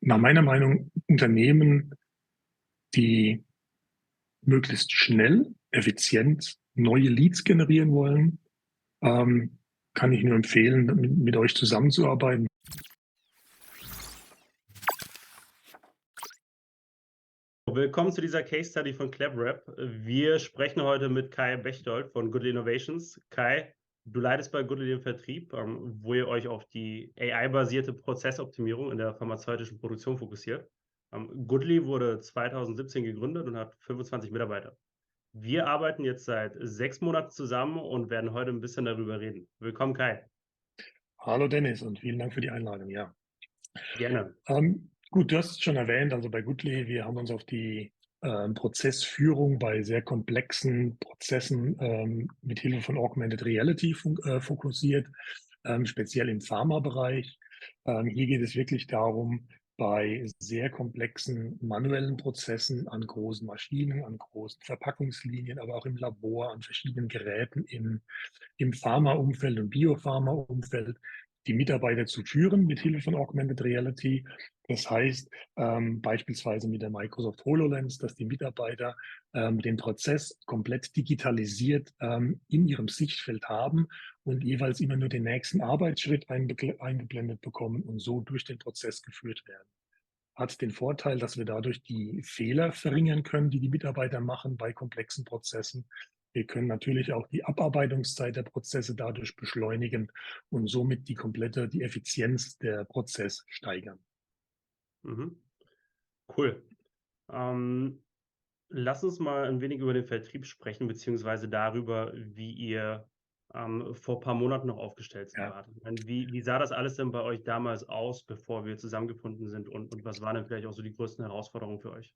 nach meiner Meinung Unternehmen, die möglichst schnell, effizient neue Leads generieren wollen, ähm, kann ich nur empfehlen, mit euch zusammenzuarbeiten. Willkommen zu dieser Case Study von CleverRap. Wir sprechen heute mit Kai Bechtold von Goodly Innovations. Kai, du leitest bei Goodly den Vertrieb, wo ihr euch auf die AI-basierte Prozessoptimierung in der pharmazeutischen Produktion fokussiert. Goodly wurde 2017 gegründet und hat 25 Mitarbeiter. Wir arbeiten jetzt seit 6 Monaten zusammen und werden heute ein bisschen darüber reden. Willkommen, Kai. Hallo Dennis und vielen Dank für die Einladung. Ja, Gerne. gut, du hast es schon erwähnt, also bei Goodly, wir haben uns auf die Prozessführung bei sehr komplexen Prozessen mit Hilfe von Augmented Reality fokussiert, speziell im Pharmabereich. Hier geht es wirklich darum, bei sehr komplexen manuellen Prozessen an großen Maschinen, an großen Verpackungslinien, aber auch im Labor, an verschiedenen Geräten im Pharmaumfeld und Biopharmaumfeld die Mitarbeiter zu führen mit Hilfe von Augmented Reality. Das heißt, beispielsweise mit der Microsoft HoloLens, dass die Mitarbeiter den Prozess komplett digitalisiert in ihrem Sichtfeld haben und jeweils immer nur den nächsten Arbeitsschritt eingeblendet bekommen und so durch den Prozess geführt werden. Hat den Vorteil, dass wir dadurch die Fehler verringern können, die die Mitarbeiter machen bei komplexen Prozessen. Wir können natürlich auch die Abarbeitungszeit der Prozesse dadurch beschleunigen und somit die Effizienz der Prozesse steigern. Mhm. Cool. Ähm, Lass uns mal ein wenig über den Vertrieb sprechen, beziehungsweise darüber, wie ihr vor ein paar Monaten noch aufgestellt Ja. wart. Ich meine, wie sah das alles denn bei euch damals aus, bevor wir zusammengefunden sind und was waren denn vielleicht auch so die größten Herausforderungen für euch?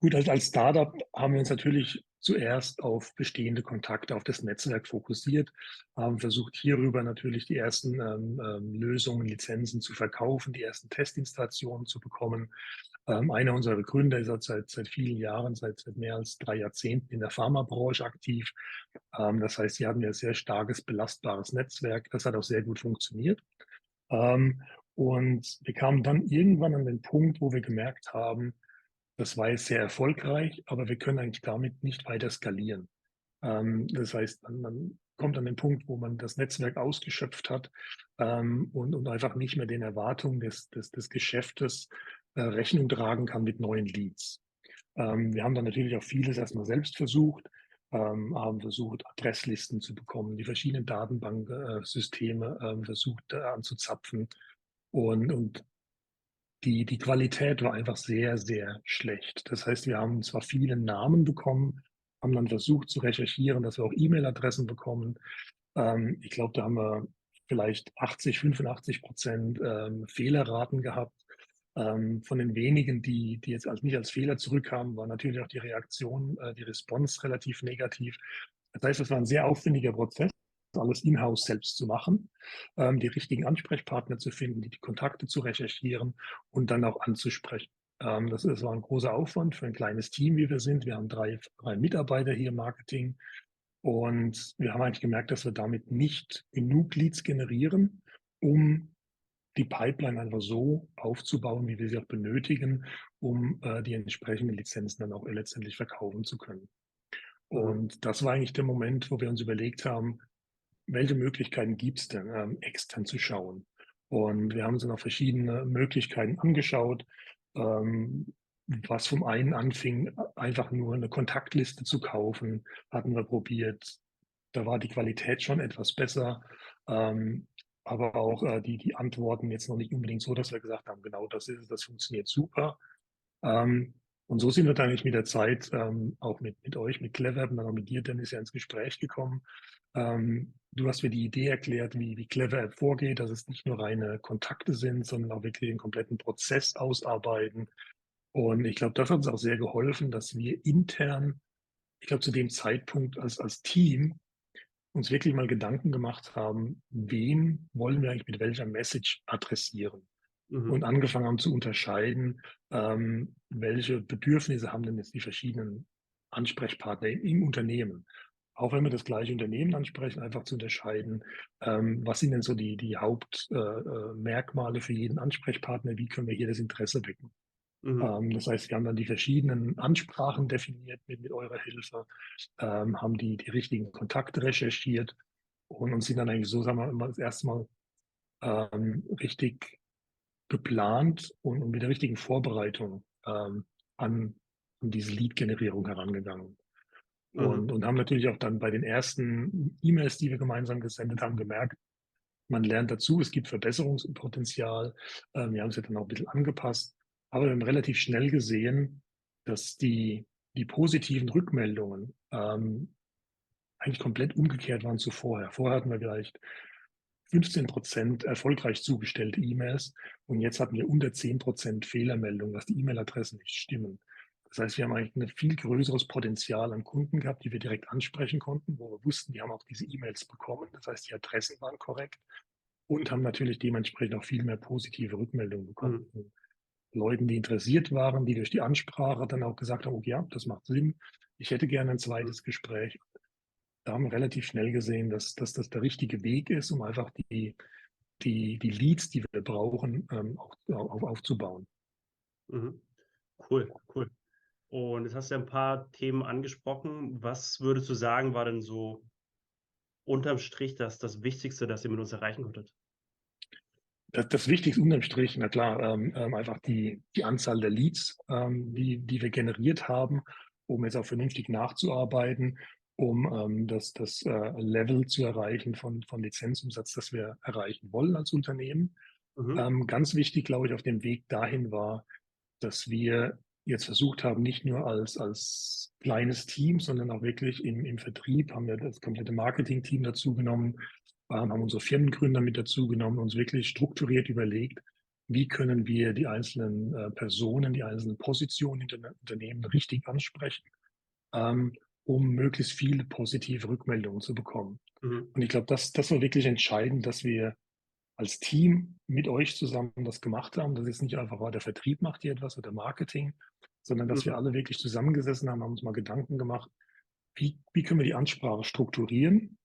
Gut, als Startup haben wir uns natürlich zuerst auf bestehende Kontakte, auf das Netzwerk fokussiert, haben versucht, hierüber natürlich die ersten Lösungen, Lizenzen zu verkaufen, die ersten Testinstallationen zu bekommen. Einer unserer Gründer ist seit vielen Jahren, seit mehr als 3 Jahrzehnten in der Pharmabranche aktiv. Das heißt, hier hatten wir ein sehr starkes, belastbares Netzwerk. Das hat auch sehr gut funktioniert. Ähm, und wir kamen dann irgendwann an den Punkt, wo wir gemerkt haben, das war jetzt sehr erfolgreich, aber wir können eigentlich damit nicht weiter skalieren. Das heißt, man kommt an den Punkt, wo man das Netzwerk ausgeschöpft hat und einfach nicht mehr den Erwartungen des Geschäftes Rechnung tragen kann mit neuen Leads. Wir haben dann natürlich auch vieles erstmal selbst versucht, haben versucht, Adresslisten zu bekommen, die verschiedenen Datenbanksysteme versucht anzuzapfen und die Qualität war einfach sehr, sehr schlecht. Das heißt, wir haben zwar viele Namen bekommen, haben dann versucht zu recherchieren, dass wir auch E-Mail-Adressen bekommen. Ich glaube, da haben wir vielleicht 80, 85% Fehlerraten gehabt. Von den wenigen, die jetzt nicht als Fehler zurückkamen, war natürlich auch die Reaktion, die Response relativ negativ. Das heißt, es war ein sehr aufwendiger Prozess, alles in-house selbst zu machen, die richtigen Ansprechpartner zu finden, die Kontakte zu recherchieren und dann auch anzusprechen. Das war ein großer Aufwand für ein kleines Team, wie wir sind. Wir haben drei Mitarbeiter hier im Marketing und wir haben eigentlich gemerkt, dass wir damit nicht genug Leads generieren, um die Pipeline einfach so aufzubauen, wie wir sie auch benötigen, um die entsprechenden Lizenzen dann auch letztendlich verkaufen zu können. Mhm. Und das war eigentlich der Moment, wo wir uns überlegt haben, welche Möglichkeiten gibt es denn, extern zu schauen? Und wir haben uns dann auch verschiedene Möglichkeiten angeschaut, was vom einen anfing, einfach nur eine Kontaktliste zu kaufen, hatten wir probiert. Da war die Qualität schon etwas besser, aber auch die Antworten jetzt noch nicht unbedingt so, dass wir gesagt haben, genau das ist es, das funktioniert super. Ähm, und so sind wir dann eigentlich mit der Zeit auch mit euch, mit Clever und dann auch mit dir, Dennis, ja ins Gespräch gekommen. Du hast mir die Idee erklärt, wie Clever App vorgeht, dass es nicht nur reine Kontakte sind, sondern auch wirklich den kompletten Prozess ausarbeiten. Und ich glaube, das hat uns auch sehr geholfen, dass wir intern, ich glaube, zu dem Zeitpunkt als Team uns wirklich mal Gedanken gemacht haben, wen wollen wir eigentlich mit welcher Message adressieren? Und Mhm. angefangen haben zu unterscheiden, welche Bedürfnisse haben denn jetzt die verschiedenen Ansprechpartner im Unternehmen. auch wenn wir das gleiche Unternehmen ansprechen, einfach zu unterscheiden, was sind denn so die Hauptmerkmale Merkmale für jeden Ansprechpartner, wie können wir hier das Interesse wecken? Mhm. Das heißt, wir haben dann die verschiedenen Ansprachen definiert mit eurer Hilfe, haben die richtigen Kontakte recherchiert und sind dann eigentlich so, sagen wir mal, das erste Mal richtig geplant und mit der richtigen Vorbereitung an, an diese Lead-Generierung herangegangen. Mhm. Und haben natürlich auch dann bei den ersten E-Mails, die wir gemeinsam gesendet haben, gemerkt, man lernt dazu, es gibt Verbesserungspotenzial. Wir haben es ja dann auch ein bisschen angepasst, aber wir haben relativ schnell gesehen, dass die positiven Rückmeldungen eigentlich komplett umgekehrt waren zu vorher. Vorher hatten wir vielleicht 15% erfolgreich zugestellte E-Mails und jetzt hatten wir unter 10% Fehlermeldungen, dass die E-Mail-Adressen nicht stimmen. Das heißt, wir haben eigentlich ein viel größeres Potenzial an Kunden gehabt, die wir direkt ansprechen konnten, wo wir wussten, die haben auch diese E-Mails bekommen. Das heißt, die Adressen waren korrekt und haben natürlich dementsprechend auch viel mehr positive Rückmeldungen bekommen. Mhm. Von Leuten, die interessiert waren, die durch die Ansprache dann auch gesagt haben, okay, ja, das macht Sinn. Ich hätte gerne ein Mhm. zweites Gespräch. Da haben wir relativ schnell gesehen, dass das der richtige Weg ist, um einfach die Leads, die wir brauchen, auch aufzubauen. Mhm. Cool, cool. Und jetzt hast du ja ein paar Themen angesprochen. Was würdest du sagen, war denn so unterm Strich das Wichtigste, das ihr mit uns erreichen konntet? Das Wichtigste unterm Strich, na klar, einfach die Anzahl der Leads, die wir generiert haben, um jetzt auch vernünftig nachzuarbeiten, um das Level zu erreichen von Lizenzumsatz, das wir erreichen wollen als Unternehmen. Mhm. Ganz wichtig, glaube ich, auf dem Weg dahin war, dass wir jetzt versucht haben, nicht nur als kleines Team, sondern auch wirklich im Vertrieb haben wir das komplette Marketing-Team dazu genommen, haben unsere Firmengründer mit dazu genommen, uns wirklich strukturiert überlegt, wie können wir die einzelnen Personen, die einzelnen Positionen in den Unternehmen richtig ansprechen, ähm, um möglichst viele positive Rückmeldungen zu bekommen. Mhm. Und ich glaube, das war wirklich entscheidend, dass wir als Team mit euch zusammen das gemacht haben. Das ist nicht einfach, der Vertrieb macht hier etwas oder Marketing, sondern dass wir Mhm. alle wirklich zusammengesessen haben, haben uns mal Gedanken gemacht, wie können wir die Ansprache strukturieren,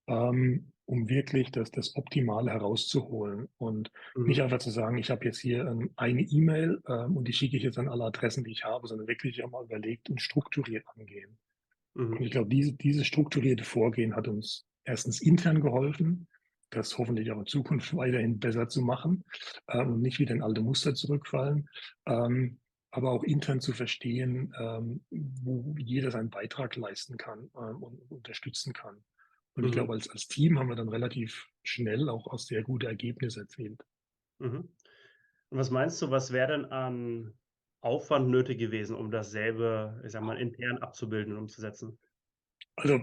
um wirklich das Optimale herauszuholen und nicht Mhm. einfach zu sagen, ich habe jetzt hier eine E-Mail und die schicke ich jetzt an alle Adressen, die ich habe, sondern wirklich einmal überlegt und strukturiert angehen. Und Mhm. ich glaube, dieses strukturierte Vorgehen hat uns erstens intern geholfen, das hoffentlich auch in Zukunft weiterhin besser zu machen und nicht wieder in alte Muster zurückfallen, ähm, aber auch intern zu verstehen, wo jeder seinen Beitrag leisten kann und unterstützen kann. Und ich Mhm. glaube, als Team haben wir dann relativ schnell auch sehr gute Ergebnisse erzielt. Mhm. Und was meinst du, was wäre denn an Aufwand nötig gewesen, um dasselbe, ich sage mal, intern abzubilden und umzusetzen? Also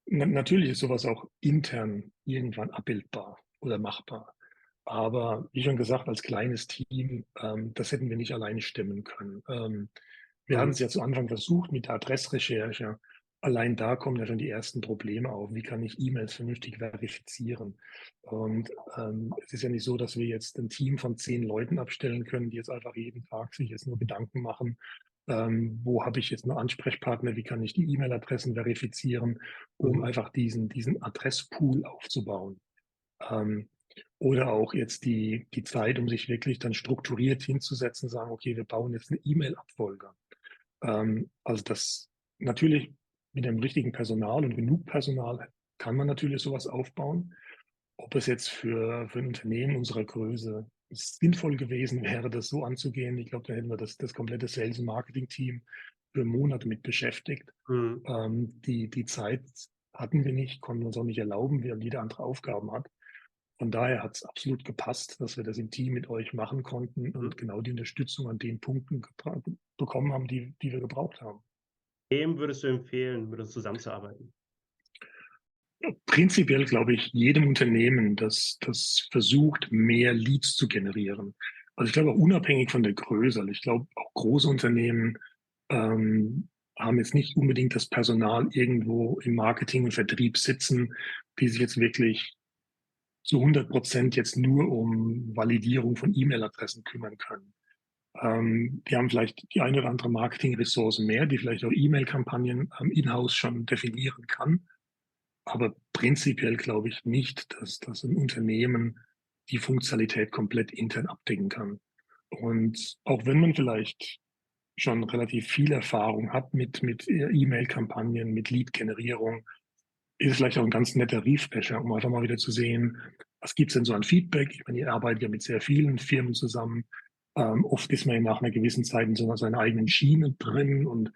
natürlich ist sowas auch intern irgendwann abbildbar oder machbar. Aber wie schon gesagt, als kleines Team, das hätten wir nicht alleine stemmen können. Wir hatten es Mhm. ja zu Anfang versucht mit der Adressrecherche. Allein da kommen ja schon die ersten Probleme auf. Wie kann ich E-Mails vernünftig verifizieren? Und es ist ja nicht so, dass wir jetzt ein Team von 10 Leuten abstellen können, die jetzt einfach jeden Tag sich jetzt nur Gedanken machen, wo habe ich jetzt einen Ansprechpartner, wie kann ich die E-Mail-Adressen verifizieren, um Mhm. einfach diesen Adresspool aufzubauen. Ähm, oder auch jetzt die Zeit, um sich wirklich dann strukturiert hinzusetzen, sagen, okay, wir bauen jetzt eine E-Mail-Abfolge. Also das natürlich mit dem richtigen Personal und genug Personal kann man natürlich sowas aufbauen. Ob es jetzt für ein Unternehmen unserer Größe sinnvoll gewesen wäre, das so anzugehen, ich glaube, da hätten wir das komplette Sales- und Marketing-Team für Monate mit beschäftigt. Mhm. Die Zeit hatten wir nicht, konnten uns auch nicht erlauben, weil jeder andere Aufgaben hat. Von daher hat es absolut gepasst, dass wir das im Team mit euch machen konnten und Mhm. genau die Unterstützung an den Punkten bekommen haben, die wir gebraucht haben. Wem würdest du empfehlen, mit uns zusammenzuarbeiten? Prinzipiell glaube ich jedem Unternehmen, das versucht, mehr Leads zu generieren. Also ich glaube auch unabhängig von der Größe. Also ich glaube auch große Unternehmen haben jetzt nicht unbedingt das Personal irgendwo im Marketing und Vertrieb sitzen, die sich jetzt wirklich zu 100% jetzt nur um Validierung von E-Mail-Adressen kümmern können. Die haben vielleicht die eine oder andere Marketing-Ressource mehr, die vielleicht auch E-Mail-Kampagnen in-house schon definieren kann. Aber prinzipiell glaube ich nicht, dass das ein Unternehmen die Funktionalität komplett intern abdecken kann. Und auch wenn man vielleicht schon relativ viel Erfahrung hat mit E-Mail-Kampagnen, mit Lead-Generierung, ist es vielleicht auch ein ganz netter Refresher, um einfach mal wieder zu sehen, was gibt's denn so an Feedback? Ich meine, ihr arbeitet ja mit sehr vielen Firmen zusammen. Oft ist man ja nach einer gewissen Zeit in so seiner eigenen Schiene drin und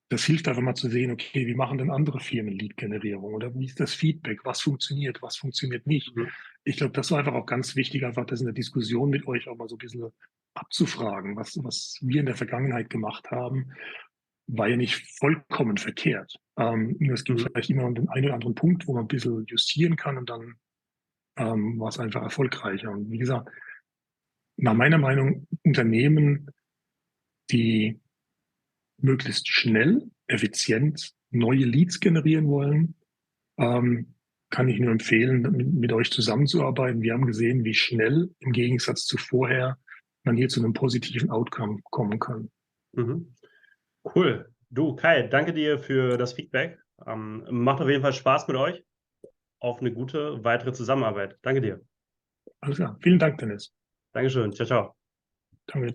das hilft einfach mal zu sehen, okay, wie machen denn andere Firmen Lead-Generierung oder wie ist das Feedback? Was funktioniert nicht? Mhm. Ich glaube, das war einfach auch ganz wichtig, einfach das in der Diskussion mit euch auch mal so ein bisschen abzufragen, was wir in der Vergangenheit gemacht haben, war ja nicht vollkommen verkehrt. Nur es gibt Mhm. vielleicht immer den einen oder anderen Punkt, wo man ein bisschen justieren kann und dann war es einfach erfolgreicher. Und wie gesagt, nach meiner Meinung, Unternehmen, die möglichst schnell, effizient neue Leads generieren wollen, ähm, kann ich nur empfehlen, mit euch zusammenzuarbeiten. Wir haben gesehen, wie schnell im Gegensatz zu vorher man hier zu einem positiven Outcome kommen kann. Mhm. Cool. Du, Kai, danke dir für das Feedback. Macht auf jeden Fall Spaß mit euch. Auf eine gute weitere Zusammenarbeit. Danke dir. Alles klar. Vielen Dank, Dennis. Dankeschön. Ciao, ciao. Danke.